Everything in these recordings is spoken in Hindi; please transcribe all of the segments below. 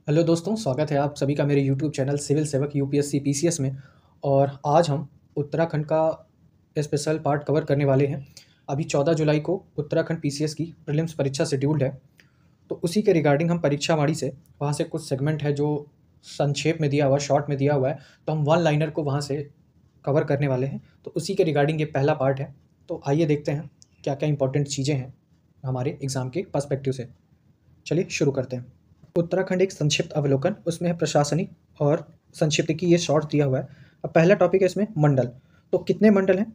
हेलो दोस्तों, स्वागत है आप सभी का मेरे यूट्यूब चैनल सिविल सेवक यूपीएससी पीसीएस में। और आज हम उत्तराखंड का स्पेशल पार्ट कवर करने वाले हैं। अभी 14 जुलाई को उत्तराखंड पीसीएस की प्रीलिम्स परीक्षा शेड्यूल्ड है, तो उसी के रिगार्डिंग हम परीक्षावाणी से वहाँ से कुछ सेगमेंट है जो संक्षेप में दिया हुआ है, शॉर्ट में दिया हुआ है, तो हम वन लाइनर को वहाँ से कवर करने वाले हैं। तो उसी के रिगार्डिंग ये पहला पार्ट है। तो आइए देखते हैं क्या क्या इंपॉर्टेंट चीज़ें हैं हमारे एग्ज़ाम के पर्सपेक्टिव से। चलिए शुरू करते हैं। उत्तराखंड एक संक्षिप्त अवलोकन, उसमें है प्रशासनिक और संक्षिप्त की ये शॉर्ट दिया हुआ है। अब पहला टॉपिक है इसमें मंडल। तो कितने मंडल हैं?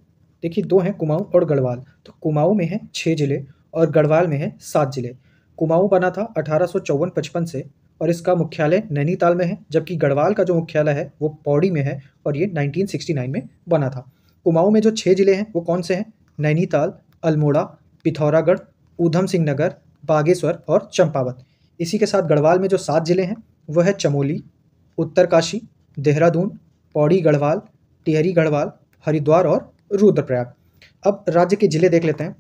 देखिए, 2 हैं, कुमाऊँ और गढ़वाल। तो कुमाऊँ में है 6 ज़िले और गढ़वाल में है 7 ज़िले। कुमाऊँ बना था 1854-55 से और इसका मुख्यालय नैनीताल में है, जबकि गढ़वाल का जो मुख्यालय है वो पौड़ी में है और ये 1969 में बना था। कुमाऊँ में जो 6 ज़िले हैं वो कौन से हैं? नैनीताल, अल्मोड़ा, पिथौरागढ़, ऊधम सिंह नगर, बागेश्वर और चंपावत। इसी के साथ गढ़वाल में जो 7 ज़िले हैं वो है चमोली, उत्तरकाशी, देहरादून, पौड़ी गढ़वाल, टिहरी गढ़वाल, हरिद्वार और रुद्रप्रयाग। अब राज्य के ज़िले देख लेते हैं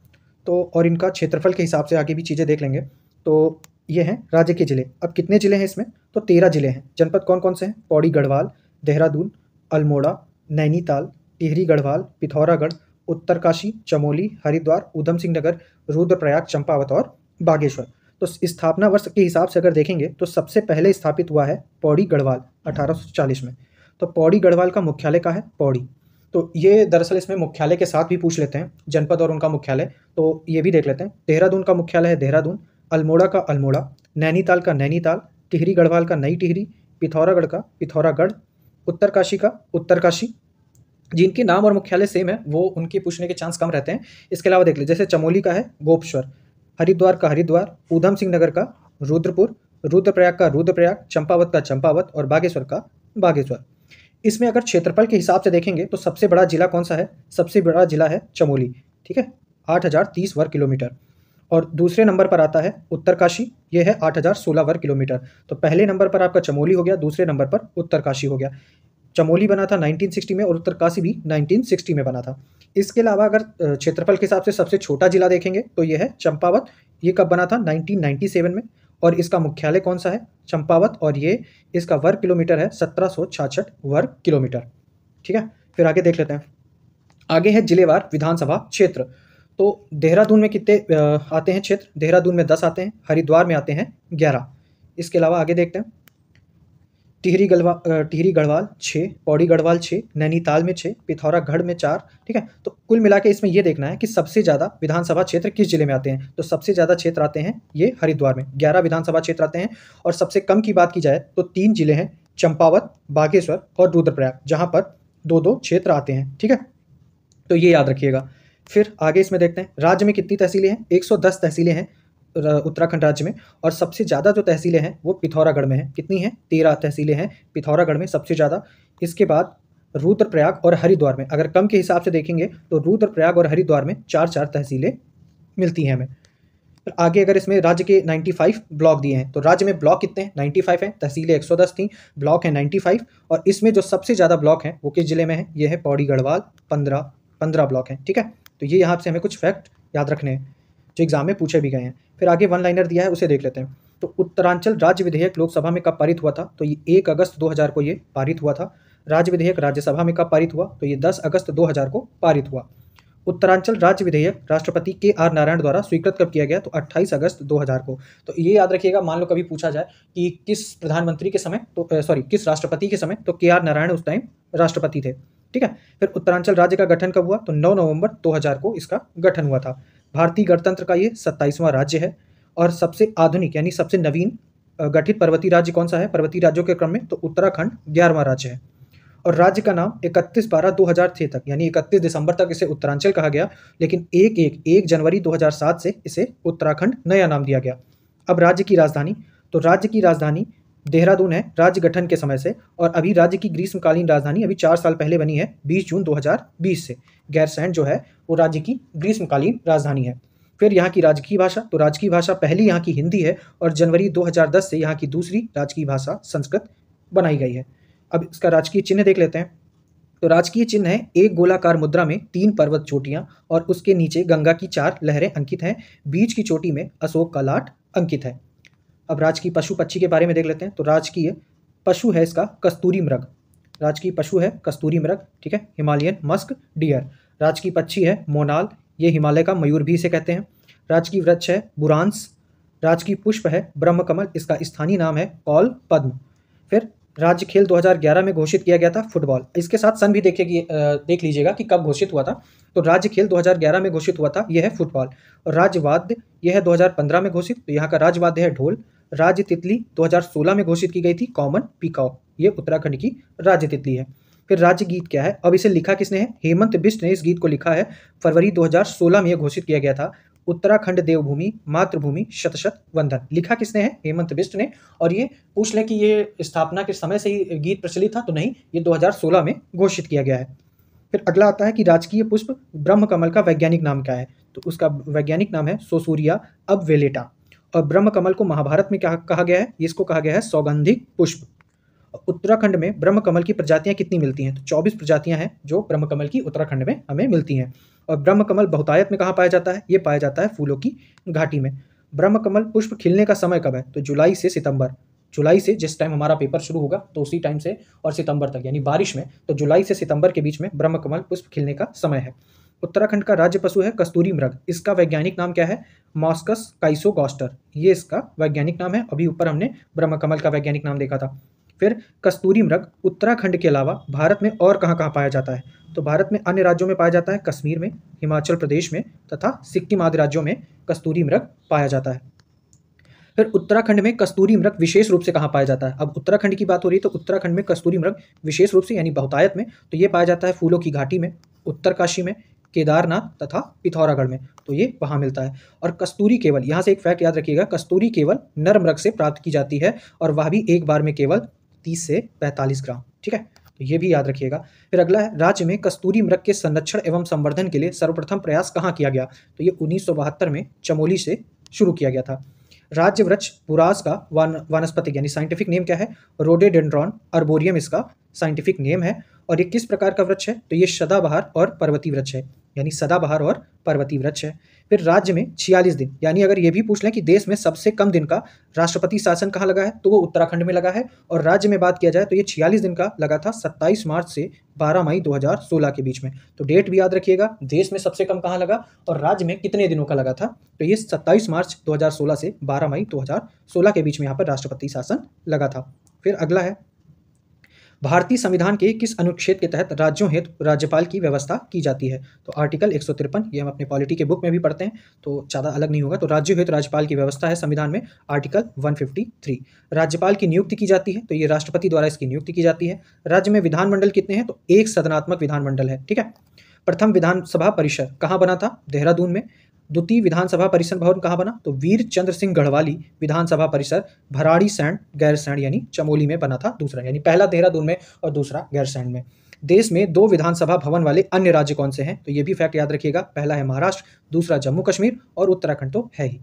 तो, और इनका क्षेत्रफल के हिसाब से आगे भी चीज़ें देख लेंगे। तो ये हैं राज्य के ज़िले। अब कितने ज़िले हैं इसमें? तो 13 ज़िले हैं। जनपद कौन कौन से हैं? पौड़ी गढ़वाल, देहरादून, अल्मोड़ा, नैनीताल, टिहरी गढ़वाल, पिथौरागढ़, उत्तरकाशी, चमोली, हरिद्वार, ऊधम सिंह नगर, रुद्रप्रयाग, चंपावत और बागेश्वर। तो स्थापना वर्ष के हिसाब से अगर देखेंगे तो सबसे पहले स्थापित हुआ है पौड़ी गढ़वाल 1840 में। तो पौड़ी गढ़वाल का मुख्यालय कहाँ है? पौड़ी। तो ये दरअसल इसमें मुख्यालय के साथ भी पूछ लेते हैं, जनपद और उनका मुख्यालय, तो ये भी देख लेते हैं। देहरादून का मुख्यालय है देहरादून, अल्मोड़ा का अल्मोड़ा, नैनीताल का नैनीताल, टिहरी गढ़वाल का नई टिहरी, पिथौरागढ़ का पिथौरागढ़, उत्तरकाशी का उत्तरकाशी। जिनके नाम और मुख्यालय सेम है वो उनके पूछने के चांस कम रहते हैं। इसके अलावा देख लीजिए, जैसे चमोली का है गोपेश्वर, हरिद्वार का हरिद्वार, ऊधम सिंह नगर का रुद्रपुर, रुद्रप्रयाग का रुद्रप्रयाग, चंपावत का चंपावत और बागेश्वर का बागेश्वर। इसमें अगर क्षेत्रफल के हिसाब से देखेंगे तो सबसे बड़ा जिला कौन सा है? सबसे बड़ा जिला है चमोली, ठीक है, 8030 वर्ग किलोमीटर। और दूसरे नंबर पर आता है उत्तरकाशी, ये है 8016 वर्ग किलोमीटर। तो पहले नंबर पर आपका चमोली हो गया, दूसरे नंबर पर उत्तरकाशी हो गया। चमोली बना था 1960 में और उत्तरकाशी भी 1960 में बना था। इसके अलावा अगर क्षेत्रफल के हिसाब से सबसे छोटा जिला देखेंगे तो ये है चंपावत। ये कब बना था? 1997 में। और इसका मुख्यालय कौन सा है? चंपावत। और ये इसका वर्ग किलोमीटर है 1766 वर्ग किलोमीटर, ठीक है। फिर आगे देख लेते हैं। आगे है जिलेवार विधानसभा क्षेत्र। तो देहरादून में कितने आते हैं क्षेत्र? देहरादून में 10 आते हैं, हरिद्वार में आते हैं 11। इसके अलावा आगे देखते हैं। टिहरी गढ़वाल 6, पौड़ी गढ़वाल 6, नैनीताल में 6, पिथौरागढ़ में 4, ठीक है। तो कुल मिला के इसमें ये देखना है कि सबसे ज़्यादा विधानसभा क्षेत्र किस जिले में आते हैं। तो सबसे ज़्यादा क्षेत्र आते हैं ये हरिद्वार में, 11 विधानसभा क्षेत्र आते हैं। और सबसे कम की बात की जाए तो 3 जिले हैं, चंपावत, बागेश्वर और रुद्रप्रयाग, जहाँ पर 2-2 क्षेत्र आते हैं, ठीक है। तो ये याद रखिएगा। फिर आगे इसमें देखते हैं राज्य में कितनी तहसीलें हैं। 110 तहसीलें हैं उत्तराखंड राज्य में। और सबसे ज़्यादा जो तहसीलें हैं वो पिथौरागढ़ में हैं। कितनी हैं? 13 तहसीलें हैं पिथौरागढ़ में सबसे ज़्यादा। इसके बाद रुद्रप्रयाग और हरिद्वार में, अगर कम के हिसाब से देखेंगे तो रुद्रप्रयाग और हरिद्वार में 4-4 तहसीलें मिलती हैं हमें। फिर आगे अगर इसमें राज्य के 95 ब्लॉक दिए हैं, तो राज्य में ब्लॉक कितने हैं? 95 हैं। तहसीलें 110 थी, ब्लॉक हैं 95। और इसमें जो सबसे ज़्यादा ब्लॉक हैं वो किस जिले में है? ये है पौड़ी गढ़वाल, 15 ब्लॉक हैं, ठीक है। तो ये यहाँ से हमें कुछ फैक्ट याद रखने हैं जो एग्जाम में पूछे भी गए हैं। फिर आगे वन लाइनर दिया है, उसे देख लेते हैं। तो उत्तरांचल राज्य विधेयक लोकसभा में कब पारित हुआ था? तो ये 1 अगस्त 2000 को ये पारित हुआ था। राज्य विधेयक राज्यसभा में कब पारित हुआ? तो ये 10 अगस्त 2000 को पारित हुआ। उत्तरांचल राज्य विधेयक राष्ट्रपति KR नारायण द्वारा स्वीकृत कब किया गया? तो 28 अगस्त 2000 को। तो ये याद रखिएगा, मान लो कभी पूछा जाए कि किस प्रधानमंत्री के समय, तो किस राष्ट्रपति के समय, तो KR नारायण उस टाइम राष्ट्रपति थे, ठीक है। फिर उत्तरांचल राज्य का गठन कब हुआ? तो 9 नवंबर 2000 को इसका गठन हुआ था। भारतीय गणतंत्र का ये 27वां राज्य है। और सबसे आधुनिक यानी सबसे नवीन गठित पर्वतीय राज्य कौन सा है? पर्वतीय राज्यों के क्रम में तो उत्तराखंड 11वां राज्य है। और राज्य का नाम 31/12/2006 तक यानी 31 दिसंबर तक इसे उत्तरांचल कहा गया, लेकिन 1 जनवरी 2007 से इसे उत्तराखंड नया नाम दिया गया। अब राज्य की राजधानी, तो राज्य की राजधानी देहरादून है राज्य गठन के समय से। और अभी राज्य की ग्रीष्मकालीन राजधानी अभी 4 साल पहले बनी है, 20 जून 2020 से। गैरसैंण जो है वो राज्य की ग्रीष्मकालीन राजधानी है। फिर यहाँ की राजकीय भाषा, तो राजकीय भाषा पहली यहाँ की हिंदी है और जनवरी 2010 से यहाँ की दूसरी राजकीय भाषा संस्कृत बनाई गई है। अब इसका राजकीय चिन्ह देख लेते हैं। तो राजकीय चिन्ह है एक गोलाकार मुद्रा में 3 पर्वत चोटियां और उसके नीचे गंगा की 4 लहरें अंकित हैं। बीच की चोटी में अशोक का लाट अंकित है। अब राजकीय पशु पक्षी के बारे में देख लेते हैं। तो राजकीय पशु है इसका कस्तूरी मृग, राजकीय पशु है कस्तूरी मृग, ठीक है, हिमालयन मस्क डियर। राजकीय पक्षी है मोनाल, ये हिमालय का मयूर भी इसे कहते हैं। राजकीय वृक्ष है बुरांस। राजकीय पुष्प है ब्रह्मकमल, इसका स्थानीय नाम है कौल पद्म। फिर राज्य खेल 2011 में घोषित किया गया था फुटबॉल। इसके साथ सन भी देख लीजिएगा कि कब घोषित हुआ था। तो राज्य खेल 2011 में घोषित हुआ था, यह है फुटबॉल। और राज्य वाद्य यह है 2015 में घोषित, तो यहाँ का राज्य वाद्य है ढोल। राज्य तितली 2016 में घोषित की गई थी कॉमन पीकॉक, ये उत्तराखंड की राज्य तितली है। फिर राज्य गीत क्या है, अब इसे लिखा किसने है, हेमंत बिष्ट ने इस गीत को लिखा है। फरवरी 2016 में यह घोषित किया गया था, उत्तराखंड देवभूमि मातृभूमि शत शत वंदन। लिखा किसने है, हेमंत बिष्ट ने। और ये पूछ लें कि ये स्थापना के समय से ही गीत प्रचलित था, तो नहीं, ये 2016 में घोषित किया गया है। फिर अगला आता है कि राजकीय पुष्प ब्रह्मकमल का वैज्ञानिक नाम क्या है। तो उसका वैज्ञानिक नाम है सोसूरिया अबवेलेटा। और ब्रह्मकमल को महाभारत में क्या कहा गया है, इसको कहा गया है सौगंधिक पुष्प। उत्तराखंड में ब्रह्मकमल की प्रजातियां कितनी मिलती हैं, तो 24 प्रजातियां हैं जो ब्रह्मकमल की उत्तराखंड में हमें मिलती हैं। और ब्रह्मकमल बहुतायत में कहाँ पाया जाता है, ये पाया जाता है फूलों की घाटी में। ब्रह्मकमल पुष्प खिलने का समय कब है, तो जुलाई से सितंबर। जुलाई से जिस टाइम हमारा पेपर शुरू होगा तो उसी टाइम से और सितंबर तक, यानी बारिश में, तो जुलाई से सितंबर के बीच में ब्रह्मकमल पुष्प खिलने का समय है। उत्तराखंड का राज्य पशु है कस्तूरी मृग, इसका वैज्ञानिक नाम क्या है, मॉस्कस काइसोगॉस्टर, ये इसका वैज्ञानिक नाम है। अभी ऊपर हमने ब्रह्मकमल का वैज्ञानिक नाम देखा था। फिर कस्तूरी मृग उत्तराखंड के अलावा भारत में और कहाँ कहाँ पाया जाता है, तो भारत में अन्य राज्यों में पाया जाता है, कश्मीर में, हिमाचल प्रदेश में तथा सिक्किम आदि राज्यों में कस्तूरी मृग पाया जाता है। फिर उत्तराखंड में कस्तूरी मृग विशेष रूप से कहाँ पाया जाता है। अब उत्तराखंड की बात हो रही है तो उत्तराखंड में कस्तूरी मृग विशेष रूप से यानी बहुतायत में, तो ये पाया जाता है फूलों की घाटी में, उत्तरकाशी में, केदारनाथ तथा पिथौरागढ़ में, तो ये वहाँ मिलता है। और कस्तूरी केवल, यहाँ से एक फैक्ट याद रखिएगा, कस्तूरी केवल नर मृग से प्राप्त की जाती है और वह भी एक बार में केवल 30 से 45 ग्राम, ठीक है, तो ये भी याद रखिएगा। फिर अगला है, राज्य में कस्तूरी मृग के संरक्षण एवं संवर्धन के लिए सर्वप्रथम प्रयास कहाँ किया गया, तो ये 1972 में चमोली से शुरू किया गया था। राज्य वृक्ष बुरास का वानस्पतिक यानी साइंटिफिक नेम क्या है, रोडेडेंड्रॉन अर्बोरियम इसका साइंटिफिक नेम है। और ये किस प्रकार का वृक्ष है, तो ये सदाबहार और पर्वतीय वृक्ष है, यानी सदाबहार और पर्वतीय वृक्ष है। फिर राज्य में 46 दिन, यानी अगर ये भी पूछ लें कि देश में सबसे कम दिन का राष्ट्रपति शासन कहाँ लगा है, तो वो उत्तराखंड में लगा है। और राज्य में बात किया जाए तो ये 46 दिन का लगा था 27 मार्च से 12 मई 2016 के बीच में। तो डेट भी याद रखिएगा, देश में सबसे कम कहाँ लगा और राज्य में कितने दिनों का लगा था, तो ये 27 मार्च 2016 से 12 मई 2016 के बीच में यहाँ पर राष्ट्रपति शासन लगा था। फिर अगला है, भारतीय संविधान के किस अनुच्छेद के तहत राज्यों हेतु राज्यपाल की व्यवस्था की जाती है, तो आर्टिकल 153, ये हम अपने पॉलिटी के बुक में भी पढ़ते हैं तो ज़्यादा अलग नहीं होगा। तो राज्यों हेतु राज्यपाल की व्यवस्था है संविधान में आर्टिकल 153। राज्यपाल की नियुक्ति की जाती है, तो ये राष्ट्रपति द्वारा इसकी नियुक्ति की जाती है। राज्य में विधानमंडल कितने हैं, तो एक सदनात्मक विधानमंडल है, ठीक है। प्रथम विधानसभा परिसर कहाँ बना था, देहरादून में। द्वितीय विधानसभा परिसर भवन कहाँ बना, तो वीर चंद्र सिंह गढ़वाली विधानसभा परिसर भराड़ीसैंण गैरसैंण यानी चमोली में बना था दूसरा, यानी पहला देहरादून में और दूसरा गैरसैंण में। देश में 2 विधानसभा भवन वाले अन्य राज्य कौन से हैं, तो ये भी फैक्ट याद रखिएगा, पहला है महाराष्ट्र, दूसरा जम्मू कश्मीर और उत्तराखंड तो है ही।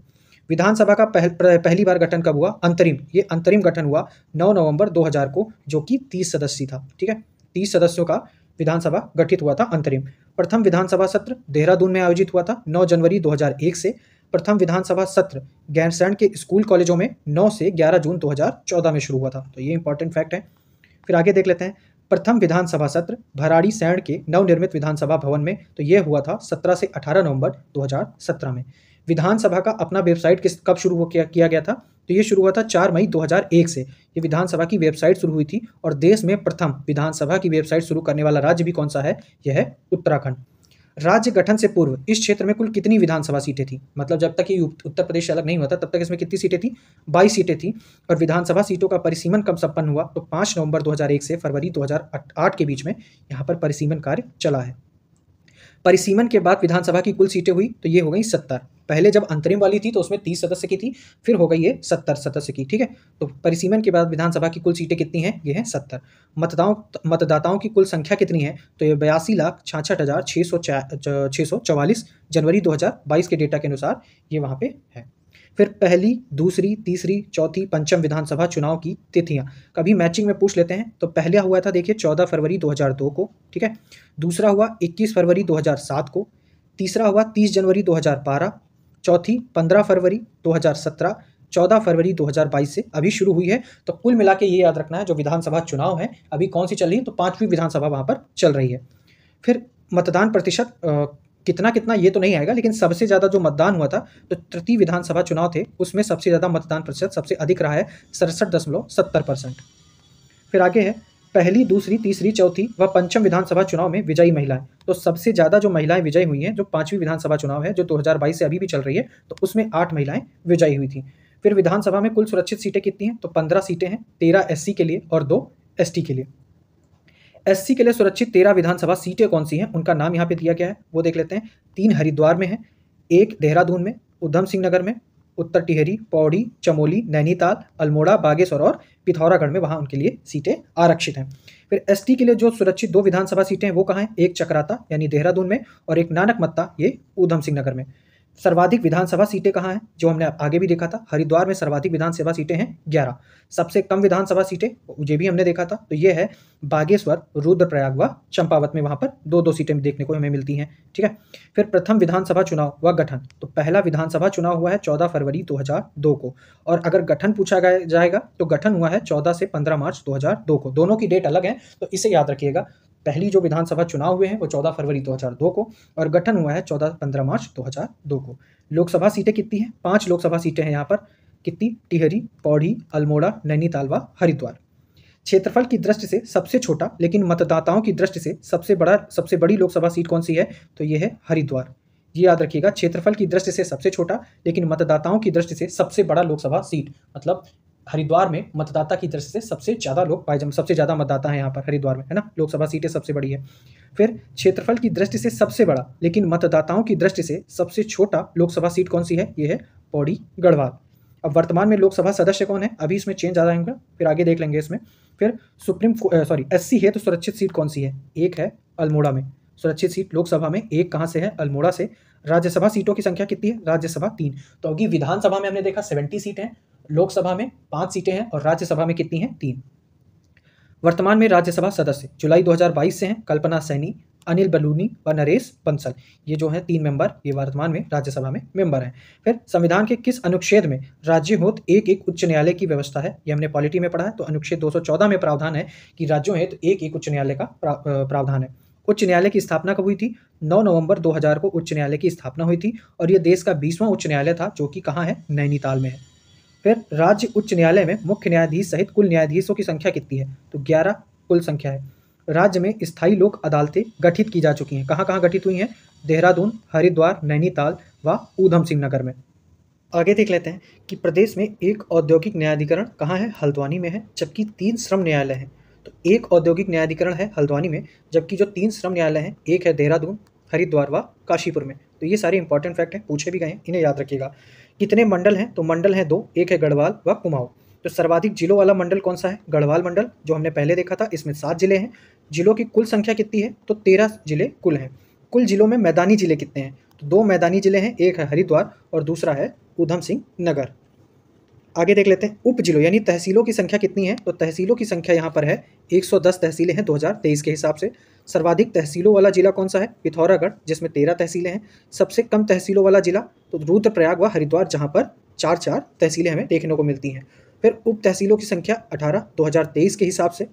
विधानसभा का पहली बार गठन कब हुआ, अंतरिम, ये अंतरिम गठन हुआ 9 नवंबर 2000 को, जो कि 30 सदस्यीय था, ठीक है, 30 सदस्यों का विधानसभा गठित हुआ था अंतरिम। प्रथम विधानसभा सत्र देहरादून में आयोजित हुआ था 9 जनवरी 2001 से। प्रथम विधानसभा सत्र गैरसैंण के स्कूल कॉलेजों में 9 से 11 जून 2014 में शुरू हुआ था, तो ये इंपॉर्टेंट फैक्ट है। फिर आगे देख लेते हैं, प्रथम विधानसभा सत्र भराड़ीसैंण के नवनिर्मित विधानसभा भवन में, तो ये हुआ था 17 से 18 नवंबर 2017 में। विधानसभा का अपना वेबसाइट कब शुरू किया गया था, तो ये शुरू हुआ था 4 मई 2001 से, ये विधानसभा की वेबसाइट शुरू हुई थी। और देश में प्रथम विधानसभा की वेबसाइट शुरू करने वाला राज्य भी कौन सा है, यह है उत्तराखंड। राज्य गठन से पूर्व इस क्षेत्र में कुल कितनी विधानसभा सीटें थी, मतलब जब तक ये उत्तर प्रदेश अलग नहीं हुआ था तब तक इसमें कितनी सीटें थी, 22 सीटें थी। और विधानसभा सीटों का परिसीमन कब संपन्न हुआ, तो 5 नवंबर 2001 से फरवरी 2008 के बीच में यहाँ पर परिसीमन कार्य चला है। परिसीमन के बाद विधानसभा की कुल सीटें हुई, तो ये हो गई 70। पहले जब अंतरिम वाली थी तो उसमें 30 सदस्य की थी, फिर हो गई ये 70 सदस्य की, ठीक है। तो परिसीमन के बाद विधानसभा की कुल सीटें कितनी हैं, ये हैं 70। मतदाताओं की कुल संख्या कितनी है, तो ये 82,66,644 जनवरी 2022 के डेटा के अनुसार ये वहाँ पे है। फिर पहली, दूसरी, तीसरी, चौथी, पंचम विधानसभा चुनाव की तिथियां कभी मैचिंग में पूछ लेते हैं। तो पहला हुआ था देखिए 14 फरवरी 2002 को, ठीक है। दूसरा हुआ 21 फरवरी 2007 को। तीसरा हुआ 30 जनवरी 2012। चौथी 15 फरवरी 2017। 14 फरवरी 2022 से अभी शुरू हुई है। तो कुल मिला के ये याद रखना है, जो विधानसभा चुनाव है अभी कौन सी चल रही है, तो 5वीं विधानसभा वहाँ पर चल रही है। फिर मतदान प्रतिशत कितना कितना ये तो नहीं आएगा, लेकिन सबसे ज़्यादा जो मतदान हुआ था, तो तृतीय विधानसभा चुनाव थे उसमें सबसे ज़्यादा मतदान प्रतिशत सबसे अधिक रहा है 67.70%। फिर आगे है पहली, दूसरी, तीसरी, चौथी व पंचम विधानसभा चुनाव में विजयी महिलाएं। तो सबसे ज़्यादा जो महिलाएं विजयी हुई हैं, जो 5वीं विधानसभा चुनाव है जो 2022 से अभी भी चल रही है, तो उसमें 8 महिलाएं विजयी हुई थी। फिर विधानसभा में कुल सुरक्षित सीटें कितनी हैं, तो 15 सीटें हैं, 13 एससी के लिए और 2 एसटी के लिए। एससी के लिए सुरक्षित 13 विधानसभा सीटें कौन सी हैं, उनका नाम यहाँ पे दिया गया है, वो देख लेते हैं। 3 हरिद्वार में है, 1 देहरादून में, उधम सिंह नगर में, उत्तर टिहरी, पौड़ी, चमोली, नैनीताल, अल्मोड़ा, बागेश्वर और पिथौरागढ़ में वहाँ उनके लिए सीटें आरक्षित हैं। फिर एसटी के लिए जो सुरक्षित 2 विधानसभा सीटें हैं वो कहाँ हैं, एक चकराता यानी देहरादून में और एक नानकमत्ता ये उधम सिंह नगर में। सर्वाधिक विधानसभा सीटें कहाँ हैं, जो हमने आगे भी देखा था, हरिद्वार में सर्वाधिक विधानसभा सीटें हैं 11। सबसे कम विधानसभा सीटें ये भी हमने देखा था, तो ये है बागेश्वर, रुद्रप्रयाग व चंपावत में, वहाँ पर 2-2 सीटें देखने को हमें मिलती हैं। ठीक है। फिर प्रथम विधानसभा चुनाव व गठन, तो पहला विधानसभा चुनाव हुआ है 14 फरवरी 2002 को, और अगर गठन पूछा जाएगा तो गठन हुआ है 14 से 15 मार्च 2002 को। दोनों की डेट अलग है, तो इसे याद रखिएगा। पहली जो विधानसभा चुनाव हुए हैं वो 14 फरवरी 2002 को, और गठन हुआ है 14-15 मार्च 2002 को। लोकसभा सीटें कितनी हैं, 5 लोकसभा सीटें हैं यहाँ पर। कितनी, टिहरी, पौड़ी, अल्मोड़ा, नैनीताल व हरिद्वार। क्षेत्रफल की दृष्टि से सबसे छोटा लेकिन मतदाताओं की दृष्टि से सबसे बड़ी लोकसभा सीट कौन सी है, तो ये है हरिद्वार। ये याद रखिएगा, क्षेत्रफल की दृष्टि से सबसे छोटा लेकिन मतदाताओं की दृष्टि से सबसे बड़ा लोकसभा सीट, मतलब हरिद्वार में मतदाता की दृष्टि से सबसे ज़्यादा लोग पाए जाते, सबसे ज़्यादा मतदाता है यहाँ पर हरिद्वार में, है ना। लोकसभा सीटें सबसे बड़ी है। फिर क्षेत्रफल की दृष्टि से सबसे बड़ा लेकिन मतदाताओं की दृष्टि से सबसे छोटा लोकसभा सीट कौन सी है, ये है पौड़ी गढ़वाल। अब वर्तमान में लोकसभा सदस्य कौन है, अभी इसमें चेंज आ जाएगा, फिर आगे देख लेंगे इसमें। फिर एससी है तो सुरक्षित सीट कौन सी है, एक है अल्मोड़ा में सुरक्षित सीट लोकसभा में, एक कहाँ से है, अल्मोड़ा से। राज्यसभा सीटों की संख्या कितनी है, राज्यसभा 3। तो अभी विधानसभा में हमने देखा 70 सीटें हैं, लोकसभा में 5 सीटें हैं और राज्यसभा में कितनी हैं, 3। वर्तमान में राज्यसभा सदस्य जुलाई 2022 से हैं कल्पना सैनी, अनिल बलूनी व नरेश बंसल। ये जो हैं 3 मेंबर, ये वर्तमान में राज्यसभा में मेंबर हैं। फिर संविधान के किस अनुच्छेद में राज्य हेतु एक उच्च न्यायालय की व्यवस्था है, ये हमने पॉलिटी में पढ़ा है। तो अनुच्छेद 214 में प्रावधान है कि राज्यों हेतु एक उच्च न्यायालय का प्रावधान है। उच्च न्यायालय की स्थापना कब हुई थी, 9 नवंबर 2000 को उच्च न्यायालय की स्थापना हुई थी, और ये देश का 20वां उच्च न्यायालय था, जो कि कहाँ है, नैनीताल में है। फिर राज्य उच्च न्यायालय में मुख्य न्यायाधीश सहित कुल न्यायाधीशों की संख्या कितनी है, तो 11 कुल संख्या है। राज्य में स्थायी लोक अदालतें गठित की जा चुकी हैं, कहाँ कहाँ गठित हुई हैं, देहरादून, हरिद्वार, नैनीताल व ऊधम सिंह नगर में। आगे देख लेते हैं कि प्रदेश में एक औद्योगिक न्यायाधिकरण कहाँ है, हल्द्वानी में है, जबकि 3 श्रम न्यायालय हैं। तो एक औद्योगिक न्यायाधिकरण है हल्द्वानी में, जबकि जो 3 श्रम न्यायालय हैं, एक है देहरादून, हरिद्वार व काशीपुर में। तो ये सारे इंपॉर्टेंट फैक्ट हैं, पूछे भी गए हैं, इन्हें याद रखिएगा। कितने मंडल हैं, तो मंडल हैं 2, एक है गढ़वाल व कुमाऊं। तो सर्वाधिक जिलों वाला मंडल कौन सा है, गढ़वाल मंडल, जो हमने पहले देखा था, इसमें 7 जिले हैं। जिलों की कुल संख्या कितनी है, तो 13 जिले कुल हैं। कुल जिलों में मैदानी जिले कितने हैं, तो 2 मैदानी जिले हैं, एक है हरिद्वार और दूसरा है उधम सिंह नगर। आगे देख लेते हैं उप जिलों यानी तहसीलों की संख्या कितनी है, तो तहसीलों की संख्या यहाँ पर है 110 तहसीलें हैं 2023 के हिसाब से। सर्वाधिक तहसीलों वाला जिला कौन सा है, पिथौरागढ़, जिसमें 13 तहसीलें हैं। सबसे कम तहसीलों वाला जिला तो रुद्रप्रयाग व हरिद्वार, जहाँ पर 4-4 तहसीलें हमें देखने को मिलती हैं। फिर उप तहसीलों की संख्या 18 2023 के हिसाब से।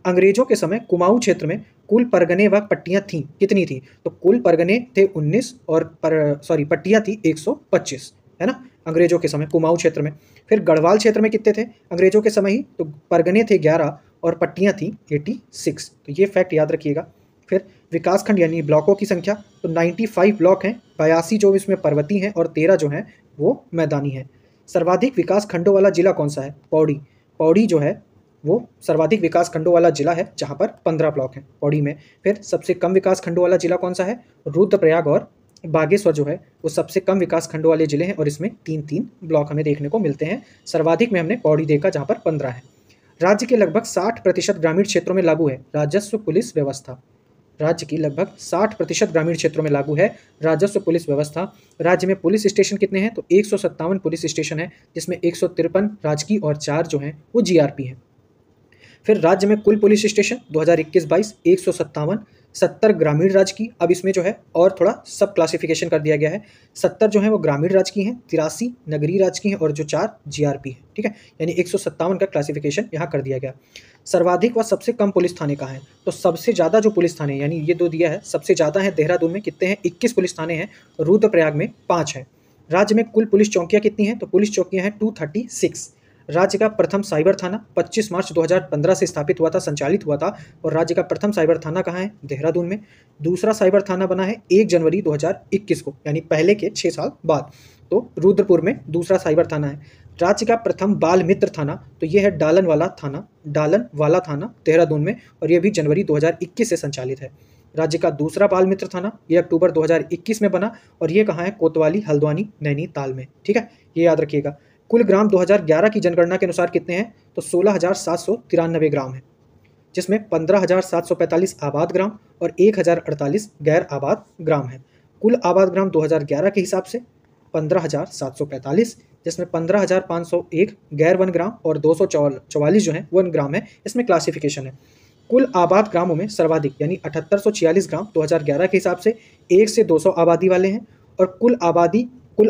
अंग्रेजों के समय कुमाऊं क्षेत्र में कुल परगने व पट्टियाँ थीं, कितनी थी, तो कुल परगने थे 19 और पट्टियाँ थी 125, है ना, अंग्रेजों के समय कुमाऊं क्षेत्र में। फिर गढ़वाल क्षेत्र में कितने थे अंग्रेजों के समय ही, तो परगने थे 11 और पट्टियाँ थी 86। तो ये फैक्ट याद रखिएगा। फिर विकासखंड यानी ब्लॉकों की संख्या, तो 95 ब्लॉक हैं, 82 जो इसमें पर्वतीय हैं और 13 जो हैं वो मैदानी हैं। सर्वाधिक विकास खंडों वाला जिला कौन सा है, पौड़ी। पौड़ी जो है वो सर्वाधिक विकास खंडों वाला जिला है, जहाँ पर 15 ब्लॉक हैं पौड़ी में। फिर सबसे कम विकास खंडों वाला जिला कौन सा है, रुद्रप्रयाग और बागेश्वर जो है वो सबसे कम विकास खंडों वाले जिले हैं, और इसमें 3-3 ब्लॉक हमें देखने को मिलते हैं। सर्वाधिक में हमने पौड़ी देखा, जहाँ पर 15 है। राज्य के लगभग 60% ग्रामीण क्षेत्रों में लागू है राजस्व पुलिस व्यवस्था। राज्य की लगभग 60% ग्रामीण क्षेत्रों में लागू है राजस्व पुलिस व्यवस्था। राज्य में पुलिस स्टेशन कितने हैं, तो 157 पुलिस स्टेशन है, जिसमें 153 राजकीय और 4 जो हैं वो जीआरपी हैं। फिर राज्य में कुल पुलिस स्टेशन 2021-22 157, 70 ग्रामीण राज्य की। अब इसमें जो है और थोड़ा सब क्लासिफिकेशन कर दिया गया है। 70 जो है वो ग्रामीण राज्य की हैं, 83 नगरीय राज्य की हैं और जो 4 जीआरपी है। ठीक है, यानी 157 का क्लासिफिकेशन यहाँ कर दिया गया। सर्वाधिक व सबसे कम पुलिस थाने कहाँ हैं? तो सबसे ज़्यादा जो पुलिस थाने यानी ये 2 दिया है, सबसे ज़्यादा है देहरादून में, कितने हैं? 21 पुलिस थाने हैं। रुद्रप्रयाग में 5 हैं। राज्य में कुल पुलिस चौकियाँ कितनी हैं? तो पुलिस चौकियाँ हैं 236। राज्य का प्रथम साइबर थाना 25 मार्च 2015 से स्थापित हुआ था, संचालित हुआ था, और राज्य का प्रथम साइबर थाना कहाँ है? देहरादून में। दूसरा साइबर थाना बना है 1 जनवरी 2021 को, यानी पहले के 6 साल बाद, तो रुद्रपुर में दूसरा साइबर थाना है। राज्य का प्रथम बाल मित्र थाना तो ये है डालन वाला थाना देहरादून में, और ये भी जनवरी 2021 से संचालित है। राज्य का दूसरा बाल मित्र थाना ये अक्टूबर 2021 में बना, और ये कहाँ है? कोतवाली, हल्द्वानी, नैनीताल में। ठीक है, ये याद रखिएगा। कुल ग्राम 2011 की जनगणना के अनुसार कितने हैं? तो 16,793 ग्राम हैं, जिसमें 15,745 आबाद ग्राम और 1,048 गैर आबाद ग्राम हैं। कुल आबाद ग्राम 2011 के हिसाब से 15,745, जिसमें 15,501 गैर वन ग्राम और 244 जो हैं वन ग्राम है। इसमें क्लासिफिकेशन है। कुल आबाद ग्रामों में सर्वाधिक यानी 7846 ग्राम 2011 के हिसाब से 1 से 200 आबादी वाले हैं, और कुल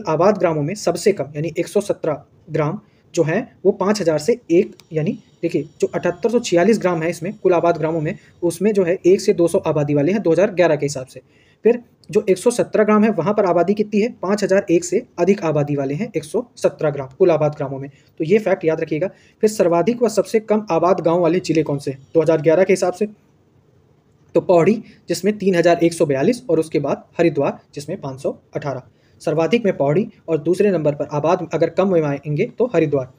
आबाद ग्रामों में सबसे कम यानी 117 ग्राम जो हैं वो 5,000 से 1, यानी देखिए जो 7846 ग्राम है इसमें कुल आबाद ग्रामों में, उसमें जो है 1 से 200 आबादी वाले हैं 2011 के हिसाब से। फिर जो 117 ग्राम है वहाँ पर आबादी कितनी है? 5,001 से अधिक आबादी वाले हैं 117 ग्राम कुल आबाद ग्रामों में, तो ये फैक्ट याद रखिएगा। फिर सर्वाधिक व सबसे कम आबाद गाँव वाले जिले कौन से हैं 2011 के हिसाब से? तो पौड़ी, जिसमें 3,142, और उसके बाद हरिद्वार जिसमें 518। सर्वाधिक में पौड़ी और दूसरे नंबर पर आबाद अगर कम में आएंगे तो हरिद्वार।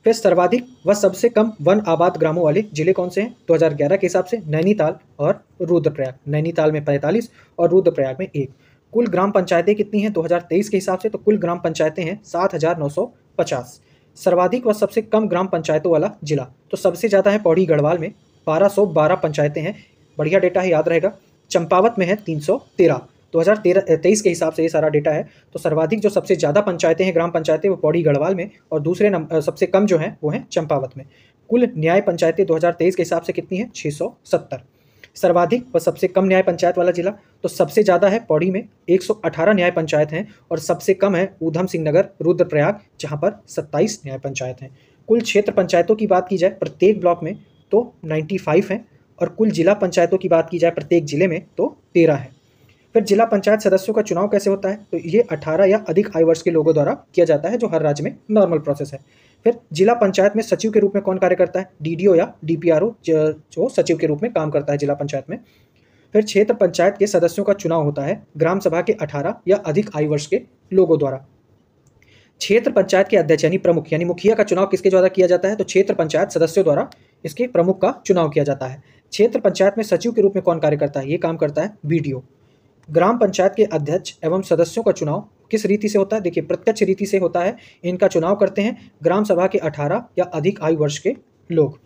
फिर सर्वाधिक व सबसे कम वन आबाद ग्रामों वाले जिले कौन से हैं 2011 के हिसाब से? नैनीताल और रुद्रप्रयाग। नैनीताल में 45 और रुद्रप्रयाग में 1। कुल ग्राम पंचायतें कितनी हैं 2023 के हिसाब से? तो कुल ग्राम पंचायतें हैं 7,950। सर्वाधिक व सबसे कम ग्राम पंचायतों वाला जिला तो सबसे ज़्यादा है पौड़ी गढ़वाल में 1212 पंचायतें हैं। बढ़िया डेटा है, याद रहेगा। चंपावत में है 313। 2023 के हिसाब से ये सारा डेटा है। तो सर्वाधिक जो सबसे ज़्यादा पंचायतें हैं ग्राम पंचायतें वो पौड़ी गढ़वाल में, और दूसरे सबसे कम जो हैं वो हैं चंपावत में। कुल न्याय पंचायतें 2023 के हिसाब से कितनी हैं? 670। सर्वाधिक व सबसे कम न्याय पंचायत वाला जिला तो सबसे ज़्यादा है पौड़ी में 118 न्याय पंचायत हैं, और सबसे कम है ऊधम सिंह नगर रुद्रप्रयाग जहाँ पर 27 न्याय पंचायत हैं। कुल क्षेत्र पंचायतों की बात की जाए प्रत्येक ब्लॉक में तो 95 हैं, और कुल जिला पंचायतों की बात की जाए प्रत्येक जिले में तो 13 है। फिर जिला पंचायत सदस्यों का चुनाव कैसे होता है? तो ये 18 या अधिक आयु वर्ष के लोगों द्वारा किया जाता है, जो हर राज्य में नॉर्मल प्रोसेस है। फिर जिला पंचायत में सचिव के रूप में कौन कार्य करता है? डीडीओ या डीपीआरओ जो सचिव के रूप में काम करता है जिला पंचायत में। फिर क्षेत्र पंचायत के सदस्यों का चुनाव होता है ग्राम सभा के 18 या अधिक आयु वर्ष के लोगों द्वारा। क्षेत्र पंचायत के अध्यक्ष यानी प्रमुख यानी मुखिया का चुनाव किसके द्वारा किया जाता है? तो क्षेत्र पंचायत सदस्यों द्वारा इसके प्रमुख का चुनाव किया जाता है। क्षेत्र पंचायत में सचिव के रूप में कौन कार्य करता है? ये काम करता है बीडीओ। ग्राम पंचायत के अध्यक्ष एवं सदस्यों का चुनाव किस रीति से होता है? देखिए प्रत्यक्ष रीति से होता है। इनका चुनाव करते हैं ग्राम सभा के 18 या अधिक आयु वर्ष के लोग।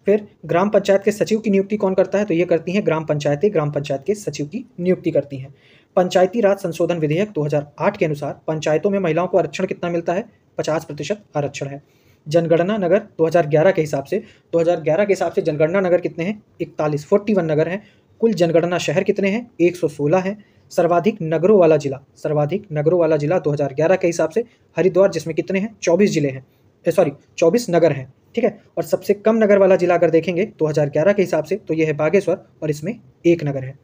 फिर ग्राम पंचायत के सचिव की नियुक्ति कौन करता है? तो ये करती हैं ग्राम पंचायत के सचिव की नियुक्ति करती हैं। पंचायती राज संशोधन विधेयक 2008 के अनुसार पंचायतों में महिलाओं को आरक्षण कितना मिलता है? 50% आरक्षण है। जनगणना नगर 2011 के हिसाब से जनगणना नगर कितने हैं? 41 नगर हैं। कुल जनगणना शहर कितने हैं? 116 हैं। सर्वाधिक नगरों वाला जिला 2011 के हिसाब से हरिद्वार, जिसमें कितने हैं? 24 नगर हैं। ठीक है, और सबसे कम नगर वाला जिला अगर देखेंगे 2011 के हिसाब से तो ये है बागेश्वर, और इसमें 1 नगर है।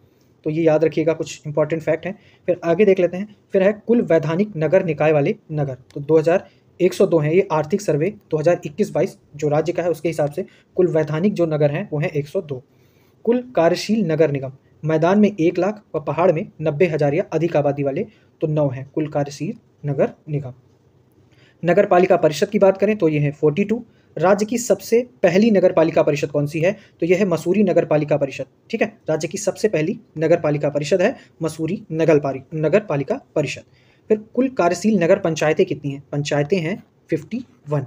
तो ये याद रखिएगा, कुछ इंपॉर्टेंट फैक्ट हैं। फिर आगे देख लेते हैं। फिर है कुल वैधानिक नगर निकाय वाले नगर, तो 2102 हैं। ये आर्थिक सर्वे 2021-22 जो राज्य का है उसके हिसाब से कुल वैधानिक जो नगर हैं वो हैं 102। कुल कार्यशील नगर निगम मैदान में 1 लाख व पहाड़ में 90,000 या अधिक आबादी वाले तो 9 हैं कुल कार्यशील नगर निगम। नगर पालिका परिषद की बात करें तो ये है 42। राज्य की सबसे पहली नगर पालिका परिषद कौन सी है? तो यह है मसूरी नगर पालिका परिषद। ठीक है, राज्य की सबसे पहली नगर पालिका परिषद है मसूरी नगर पालिका परिषद। फिर कुल कार्यशील नगर पंचायतें कितनी हैं? पंचायतें हैं 51।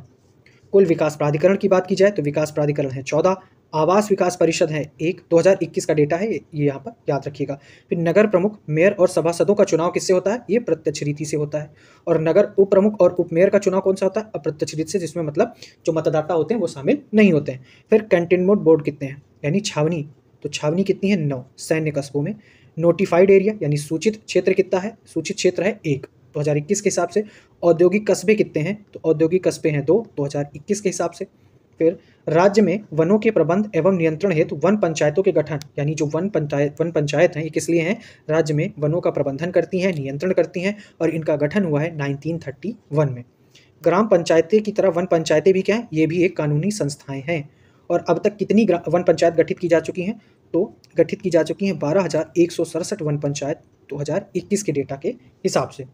कुल विकास प्राधिकरण की बात की जाए तो विकास प्राधिकरण है 14। आवास विकास परिषद है 1। 2021 का डेटा है ये यहाँ पर याद रखिएगा। फिर नगर प्रमुख, मेयर और सभासदों का चुनाव किससे होता है? ये प्रत्यक्ष रीति से होता है। और नगर उप प्रमुख और उप मेयर का चुनाव कौन सा होता है? अप्रत्यक्ष रीति से, जिसमें मतलब जो मतदाता होते हैं वो शामिल नहीं होते हैं। फिर कैंटोनमेंट बोर्ड कितने हैं? यानी छावनी तो छावनी कितनी है 9 सैन्य कस्बों में। नोटिफाइड एरिया यानी सूचित क्षेत्र कितना है, सूचित क्षेत्र है 1 2021 के हिसाब से। औद्योगिक कस्बे कितने हैं, तो औद्योगिक कस्बे हैं 2 2021 के हिसाब से। फिर राज्य में वनों के प्रबंध एवं नियंत्रण हेतु वन पंचायतों के गठन, यानी जो वन पंचायत हैं ये किस लिए हैं, राज्य में वनों का प्रबंधन करती हैं, नियंत्रण करती हैं, और इनका गठन हुआ है 1931 में। ग्राम पंचायतें की तरह वन पंचायतें भी क्या हैं, ये भी एक कानूनी संस्थाएं हैं। और अब तक कितनी वन पंचायत गठित की जा चुकी हैं, तो गठित की जा चुकी हैं 12,167 वन पंचायत 2021 के डेटा के हिसाब से।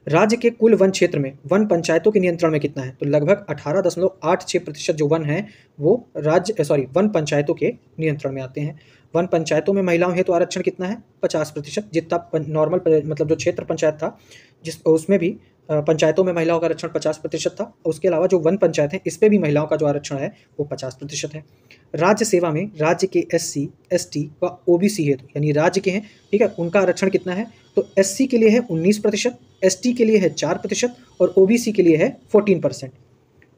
राज्य के कुल वन क्षेत्र में वन पंचायतों के नियंत्रण में कितना है, तो लगभग 18.86% जो वन है वो वन पंचायतों के नियंत्रण में आते हैं। वन पंचायतों में महिलाओं हेतु तो आरक्षण कितना है 50%, जितना नॉर्मल मतलब जो क्षेत्र पंचायत था जिस उसमें भी पंचायतों में महिलाओं का आरक्षण 50% था। उसके अलावा जो वन पंचायत है इस पे भी महिलाओं का जो आरक्षण है वो 50% है। राज्य सेवा में राज्य के SC, ST व OBC हेतु यानी राज्य के हैं, ठीक है, उनका आरक्षण कितना है, तो SC के लिए है 19%, ST के लिए है 4% और OBC के लिए है 14%।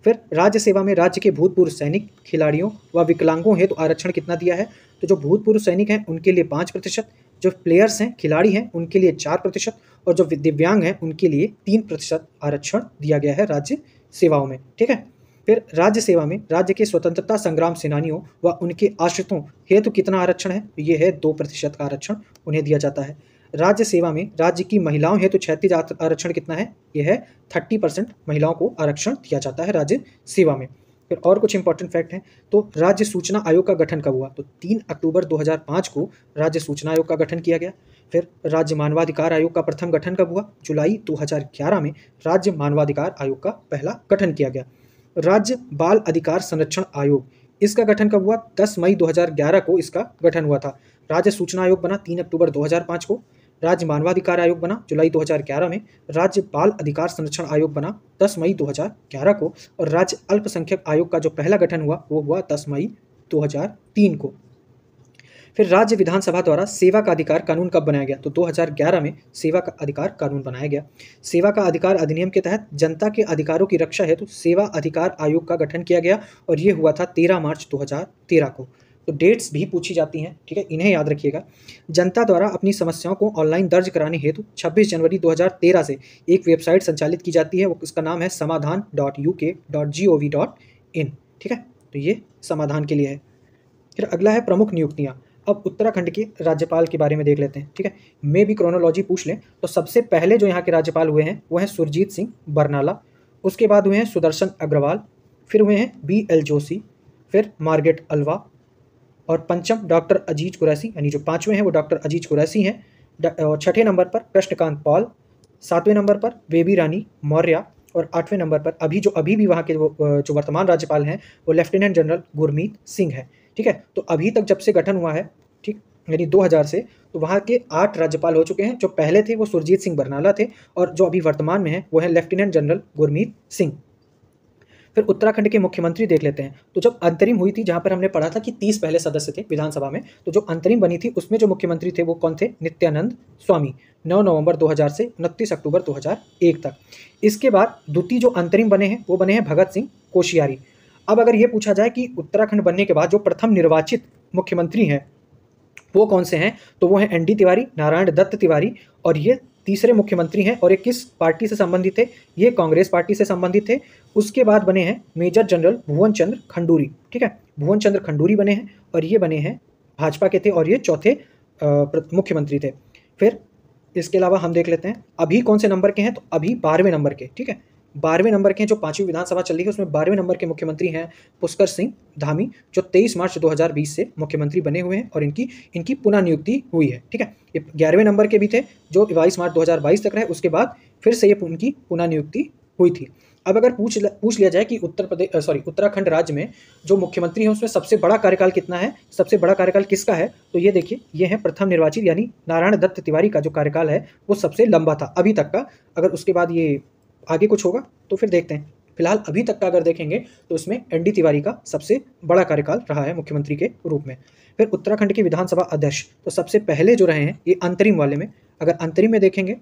फिर राज्य सेवा में राज्य के भूतपूर्व सैनिक, खिलाड़ियों व विकलांगों हेतु आरक्षण कितना दिया है, तो जो भूतपूर्व सैनिक हैं उनके लिए 5%, जो प्लेयर्स हैं, खिलाड़ी हैं, उनके लिए 4% और जो दिव्यांग हैं उनके लिए 3% आरक्षण दिया गया है राज्य सेवाओं में, ठीक है। फिर राज्य सेवा में राज्य के स्वतंत्रता संग्राम सेनानियों व उनके आश्रितों हेतु कितना आरक्षण है, तो ये है 2% का आरक्षण उन्हें दिया जाता है। राज्य सेवा में राज्य की महिलाओं हेतु क्षैतिज आरक्षण कितना है, यह है 30% महिलाओं को आरक्षण दिया जाता है राज्य सेवा में। फिर और कुछ इंपॉर्टेंट फैक्ट हैं, तो राज्य सूचना आयोग का गठन कब हुआ, तो 3 अक्टूबर 2005 को राज्य सूचना आयोग का गठन किया गया। फिर राज्य मानवाधिकार आयोग का प्रथम गठन कब हुआ, जुलाई 2011 में राज्य मानवाधिकार आयोग का पहला गठन किया गया। राज्य बाल अधिकार संरक्षण आयोग, इसका गठन कब हुआ, 10 मई 2011 को इसका गठन हुआ था। राज्य सूचना आयोग बना 3 अक्टूबर 2005 को। राज्य मानवाधिकार आयोग बना जुलाई 2011 में। राज्य बाल अधिकार संरक्षण आयोग बना 10 मई 2011 को। और राज्य अल्पसंख्यक आयोग का जो पहला गठन हुआ वो हुआ 10 मई 2003 को। फिर राज्य विधानसभा द्वारा सेवा का अधिकार कानून कब बनाया गया, तो 2011 में सेवा का अधिकार कानून बनाया गया। सेवा का अधिकार अधिनियम के तहत जनता के अधिकारों की रक्षा हेतु सेवा अधिकार आयोग का गठन किया गया और ये हुआ था 13 मार्च 2013 को। तो डेट्स भी पूछी जाती हैं, ठीक है, इन्हें याद रखिएगा। जनता द्वारा अपनी समस्याओं को ऑनलाइन दर्ज कराने हेतु 26 जनवरी 2013 से एक वेबसाइट संचालित की जाती है, वो उसका नाम है समाधान.uk.gov.in, ठीक है, तो ये समाधान के लिए है। फिर अगला है प्रमुख नियुक्तियाँ। अब उत्तराखंड के राज्यपाल के बारे में देख लेते हैं, ठीक है। मैं भी क्रोनोलॉजी पूछ लें तो सबसे पहले जो यहाँ के राज्यपाल हुए हैं वो हैं सुरजीत सिंह बरनाला, उसके बाद हुए हैं सुदर्शन अग्रवाल, फिर हुए हैं BL जोशी, फिर मार्गरेट अल्वा, और पंचम डॉक्टर अजीज कुरैशी, यानी जो पाँचवें हैं वो डॉक्टर अजीज कुरैशी हैं। और छठे नंबर पर कृष्णकांत पॉल, सातवें नंबर पर बेबी रानी मौर्य, और आठवें नंबर पर अभी भी वहाँ के जो वर्तमान राज्यपाल हैं वो लेफ्टिनेंट जनरल गुरमीत सिंह है, ठीक है। तो अभी तक जब से गठन हुआ है, ठीक, यानी 2000 से, तो वहाँ के 8 राज्यपाल हो चुके हैं। जो पहले थे वो सुरजीत सिंह बरनाला थे और जो अभी वर्तमान में है वो है लेफ्टिनेंट जनरल गुरमीत सिंह। फिर उत्तराखंड के मुख्यमंत्री देख लेते हैं। तो जब अंतरिम हुई थी, जहाँ पर हमने पढ़ा था कि 30 पहले सदस्य थे विधानसभा में, तो जो अंतरिम बनी थी उसमें जो मुख्यमंत्री थे वो कौन थे, नित्यानंद स्वामी, 9 नवंबर 2000 से 29 अक्टूबर 2001 तक। इसके बाद द्वितीय जो अंतरिम बने हैं वो बने हैं भगत सिंह कोश्यारी। अब अगर ये पूछा जाए कि उत्तराखंड बनने के बाद जो प्रथम निर्वाचित मुख्यमंत्री हैं वो कौन से हैं, तो वो हैं ND तिवारी, नारायण दत्त तिवारी, और ये तीसरे मुख्यमंत्री हैं। और ये किस पार्टी से संबंधित थे, ये कांग्रेस पार्टी से संबंधित थे। उसके बाद बने हैं मेजर जनरल भुवन चंद्र खंडूरी, ठीक है, भुवन चंद्र खंडूरी बने हैं और ये बने हैं भाजपा के थे और ये चौथे मुख्यमंत्री थे। फिर इसके अलावा हम देख लेते हैं अभी कौन से नंबर के हैं, तो अभी 12वें नंबर के, ठीक है, 12वें नंबर के, जो 5वीं विधानसभा चल रही है उसमें 12वें नंबर के मुख्यमंत्री हैं पुष्कर सिंह धामी, जो 23 मार्च 2020 से मुख्यमंत्री बने हुए हैं और इनकी पुनः नियुक्ति हुई है, ठीक है। ये 11वें नंबर के भी थे जो 22 मार्च 2022 तक रहे, उसके बाद फिर से ये उनकी पुनः नियुक्ति हुई थी। अब अगर पूछ लिया जाए कि उत्तराखंड राज्य में जो मुख्यमंत्री हैं उसमें सबसे बड़ा कार्यकाल कितना है, सबसे बड़ा कार्यकाल किसका है, तो ये देखिए, ये है प्रथम निर्वाचित यानी नारायण दत्त तिवारी का जो कार्यकाल है वो सबसे लंबा था अभी तक का। अगर उसके बाद ये आगे कुछ होगा तो फिर देखते हैं। फिलहाल अभी तक का अगर देखेंगे तो इसमें ND तिवारी का सबसे बड़ा कार्यकाल रहा है मुख्यमंत्री के रूप में। फिर उत्तराखंड के विधानसभा अध्यक्ष, तो सबसे पहले जो रहे हैं ये अंतरिम वाले में, अगर अंतरिम में देखेंगे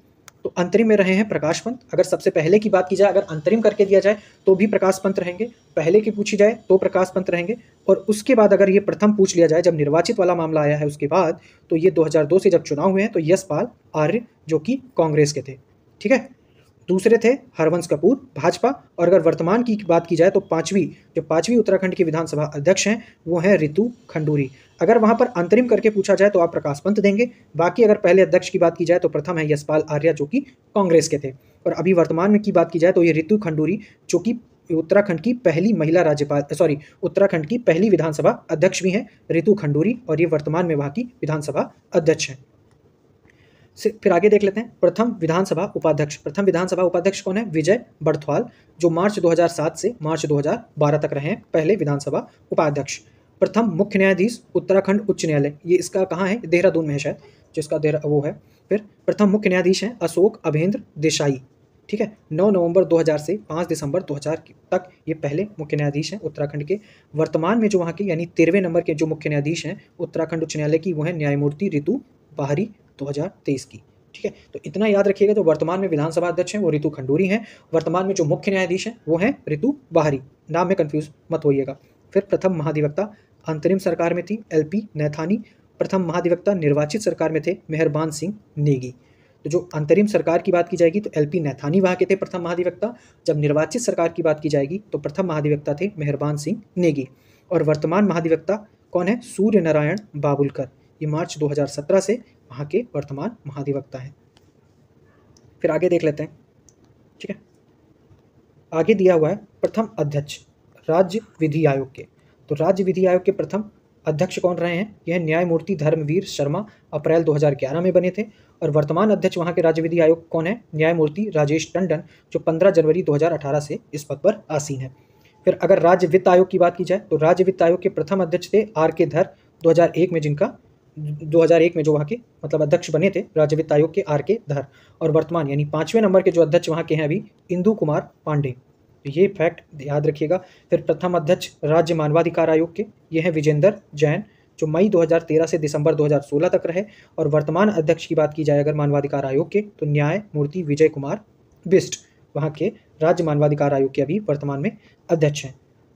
तो अंतरिम में रहे हैं प्रकाश पंत। अगर सबसे पहले की बात की जाए, अगर अंतरिम करके दिया जाए तो भी प्रकाश पंत रहेंगे, पहले की पूछी जाए तो प्रकाश पंत रहेंगे, और उसके बाद अगर ये प्रथम पूछ लिया जाए जब निर्वाचित वाला मामला आया है उसके बाद, तो ये 2002 से जब चुनाव हुए हैं तो यशपाल आर्य जो कि कांग्रेस के थे। ठीक है, दूसरे थे हरवंश कपूर भाजपा। और अगर वर्तमान की बात की जाए तो पांचवी उत्तराखंड की विधानसभा अध्यक्ष हैं वो हैं रितु खंडूरी। अगर वहां पर अंतरिम करके पूछा जाए तो आप प्रकाश पंत देंगे। बाकी अगर पहले अध्यक्ष की बात की जाए तो प्रथम है यशपाल आर्य जो कि कांग्रेस के थे, और अभी वर्तमान में की बात की जाए तो ये रितु खंडूरी जो कि उत्तराखंड की पहली महिला उत्तराखंड की पहली विधानसभा अध्यक्ष भी हैं रितु खंडूरी, और ये वर्तमान में वहाँ की विधानसभा अध्यक्ष हैं। फिर आगे देख लेते हैं प्रथम विधानसभा उपाध्यक्ष कौन है? विजय बड़थवाल, जो मार्च 2007 से मार्च 2012 तक रहे हैं पहले विधानसभा उपाध्यक्ष। प्रथम मुख्य न्यायाधीश उत्तराखंड उच्च न्यायालय, ये इसका कहाँ है? देहरादून में है शायद, जिसका वो है। फिर प्रथम मुख्य न्यायाधीश हैं अशोक अभेंद्र देसाई। ठीक है, 9 नवंबर 2000 से 5 दिसंबर 2000 तक ये पहले मुख्य न्यायाधीश हैं उत्तराखंड के। वर्तमान में जो वहाँ के यानी 13वें नंबर के जो मुख्य न्यायाधीश हैं उत्तराखंड उच्च न्यायालय की, वो है न्यायमूर्ति रितु बाहरी 2023 की। ठीक है, तो इतना याद रखिएगा, जो वर्तमान में विधानसभा अध्यक्ष हैं वो रितु खंडूरी हैं, वर्तमान में जो मुख्य न्यायाधीश हैं वो हैं रितु बाहरी। नाम में कंफ्यूज मत होइएगा। फिर प्रथम महाधिवक्ता अंतरिम सरकार में थी एलपी नैथानी। प्रथम महाधिवक्ता निर्वाचित सरकार में थे मेहरबान सिंह नेगी। तो जो अंतरिम सरकार की बात की जाएगी तो एलपी नैथानी वहाँ के थे प्रथम महाधिवक्ता। जब निर्वाचित सरकार की बात की जाएगी तो प्रथम महाधिवक्ता थे मेहरबान सिंह नेगी। और वर्तमान महाधिवक्ता कौन है? सूर्य नारायण बाबुलकर, ये मार्च 2017 से वहाँ के वर्तमान महाधिवक्ता हैं। फिर आगे देख लेते हैं। ठीक है, आगे दिया हुआ है प्रथम अध्यक्ष राज्य विधि आयोग के। तो राज्य विधि आयोग के प्रथम अध्यक्ष कौन रहे हैं? यह न्यायमूर्ति धर्मवीर शर्मा अप्रैल 2011 में बने थे। और वर्तमान अध्यक्ष वहाँ के राज्य विधि आयोग कौन है? न्यायमूर्ति राजेश टंडन, जो 15 जनवरी 2018 से इस पद पर आसीन है। फिर अगर राज्य वित्त आयोग की बात की जाए तो राज्य वित्त आयोग के प्रथम अध्यक्ष थे आर के धर, 2001 में जो वहाँ के मतलब अध्यक्ष बने थे राज्य वित्त आयोग के आर के धर। और वर्तमान यानी 5वें नंबर के जो अध्यक्ष वहाँ के हैं अभी इंदु कुमार पांडे, तो ये फैक्ट याद रखिएगा। फिर प्रथम अध्यक्ष राज्य मानवाधिकार आयोग के ये हैं विजेंदर जैन, जो मई 2013 से दिसंबर 2016 तक रहे। और वर्तमान अध्यक्ष की बात की जाए अगर मानवाधिकार आयोग के तो न्यायमूर्ति विजय कुमार बिष्ट वहाँ के राज्य मानवाधिकार आयोग के अभी वर्तमान में अध्यक्ष हैं।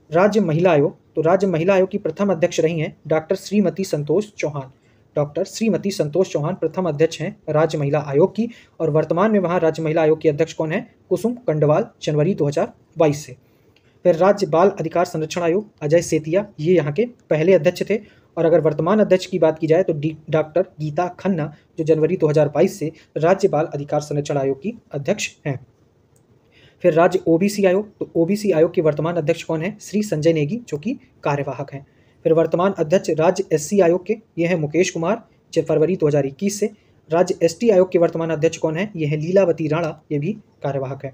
राज्य महिला आयोग, तो राज्य महिला आयोग की प्रथम अध्यक्ष रही हैं डॉक्टर श्रीमती संतोष चौहान प्रथम अध्यक्ष हैं राज्य महिला आयोग की। और वर्तमान में वहाँ राज्य महिला आयोग की अध्यक्ष कौन है? कुसुम कंडवाल, जनवरी 2022 से। फिर राज्य बाल अधिकार संरक्षण आयोग अजय सेतिया, ये यहाँ के पहले अध्यक्ष थे। और अगर वर्तमान अध्यक्ष की बात की जाए तो डॉक्टर गीता खन्ना, जो जनवरी 2022 से राज्य बाल अधिकार संरक्षण आयोग की अध्यक्ष हैं। फिर राज्य ओबीसी आयोग, तो ओबीसी आयोग के वर्तमान अध्यक्ष कौन है? श्री संजय नेगी, जो कि कार्यवाहक हैं। फिर वर्तमान अध्यक्ष राज्य एससी आयोग के ये हैं मुकेश कुमार, जो फरवरी 2021 से। राज्य एसटी आयोग के वर्तमान अध्यक्ष कौन है? ये है लीलावती राणा, ये भी कार्यवाहक है।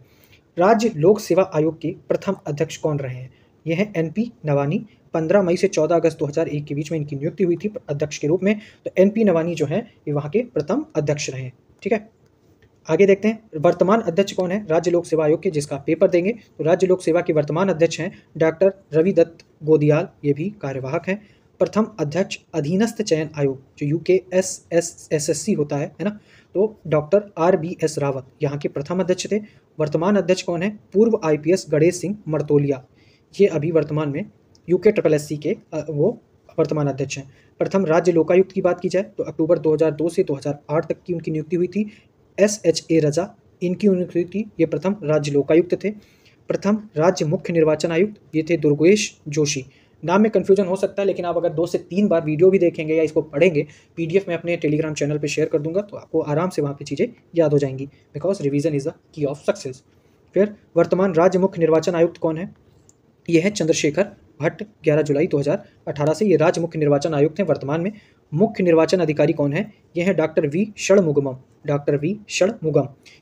राज्य लोक सेवा आयोग के प्रथम अध्यक्ष कौन रहे हैं? ये हैं एनपी नवानी, 15 मई से 14 अगस्त 2001 के बीच में इनकी नियुक्ति हुई थी अध्यक्ष के रूप में। तो एनपी नवानी जो है ये वहाँ के प्रथम अध्यक्ष रहे। ठीक है, आगे देखते हैं वर्तमान अध्यक्ष कौन है राज्य लोक सेवा आयोग के, जिसका पेपर देंगे। तो राज्य लोक सेवा के वर्तमान अध्यक्ष हैं डॉक्टर रविदत्त गोदियाल, ये भी कार्यवाहक हैं। प्रथम अध्यक्ष अधीनस्थ चयन आयोग, जो यूकेएसएसएससी होता है ना, तो डॉक्टर RBS रावत यहाँ के प्रथम अध्यक्ष थे। वर्तमान अध्यक्ष कौन है? पूर्व IPS गणेश सिंह मर्तोलिया, ये अभी वर्तमान में UKSSC के वो वर्तमान अध्यक्ष हैं। प्रथम राज्य लोकायुक्त की बात की जाए तो अक्टूबर 2002 से 2008 तक की उनकी नियुक्ति हुई थी। SHA रजा, इनकी नियुक्ति हुई थी, ये प्रथम राज्य लोकायुक्त थे। प्रथम राज्य मुख्य निर्वाचन आयुक्त ये थे दुर्गेश जोशी। नाम में कन्फ्यूजन हो सकता है, लेकिन आप अगर 2 से 3 बार वीडियो भी देखेंगे या इसको पढ़ेंगे, PDF में अपने टेलीग्राम चैनल पे शेयर कर दूंगा, तो आपको आराम से वहाँ पे चीज़ें याद हो जाएंगी, because revision is the key of success. फिर वर्तमान राज्य मुख्य निर्वाचन आयुक्त कौन है? ये है चंद्रशेखर भट्ट, 11 जुलाई 2018 से ये राज्य मुख्य निर्वाचन आयुक्त हैं वर्तमान में। मुख्य निर्वाचन अधिकारी कौन है? ये है डॉक्टर वी षणमुगम,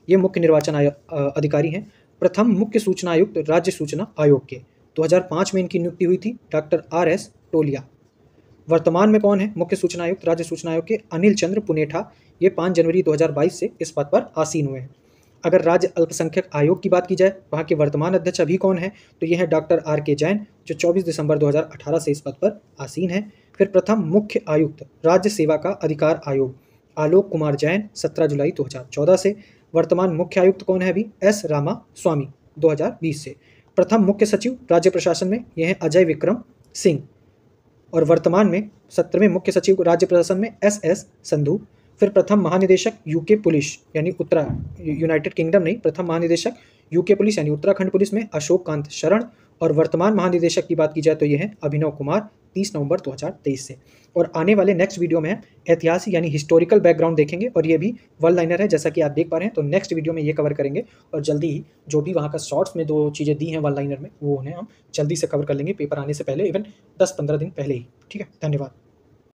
ये मुख्य निर्वाचन अधिकारी हैं। प्रथम मुख्य सूचना आयुक्त राज्य सूचना आयोग के, 2005 में इनकी नियुक्ति हुई थी, डॉक्टर RS टोलिया। वर्तमान में कौन है मुख्य सूचना आयुक्त राज्य सूचना आयोग के? अनिल चंद्र पुनेठा, ये 5 जनवरी 2022 से इस पद पर आसीन हुए हैं। अगर राज्य अल्पसंख्यक आयोग की बात की जाए, वहाँ के वर्तमान अध्यक्ष अभी कौन है? तो ये है डॉक्टर RK जैन, जो 24 दिसंबर 2018 से इस पद पर आसीन है। फिर प्रथम मुख्य आयुक्त राज्य सेवा का अधिकार आयोग, आलोक कुमार जैन, 17 जुलाई 2014 से। वर्तमान मुख्य आयुक्त कौन है अभी? एस रामा स्वामी 2020 से। प्रथम मुख्य सचिव राज्य प्रशासन में ये हैं अजय विक्रम सिंह, और वर्तमान में 17वें मुख्य सचिव राज्य प्रशासन में एस संधू। फिर प्रथम महानिदेशक यूके पुलिस यानी यूनाइटेड किंगडम नहीं, प्रथम महानिदेशक यूके पुलिस यानी उत्तराखंड पुलिस में अशोक कांत शरण, और वर्तमान महानिदेशक की बात की जाए तो ये हैं अभिनव कुमार 30 नवंबर 2023 से। और आने वाले नेक्स्ट वीडियो में ऐतिहासिक यानी हिस्टोरिकल बैकग्राउंड देखेंगे, और ये भी वन लाइनर है जैसा कि आप देख पा रहे हैं। तो नेक्स्ट वीडियो में ये कवर करेंगे, और जल्दी ही जो भी वहाँ का शॉर्ट्स में 2 चीज़ें दी हैं वन लाइनर में, वो उन्हें हम जल्दी से कवर कर लेंगे पेपर आने से पहले, इवन 10-15 दिन पहले ही। ठीक है, धन्यवाद।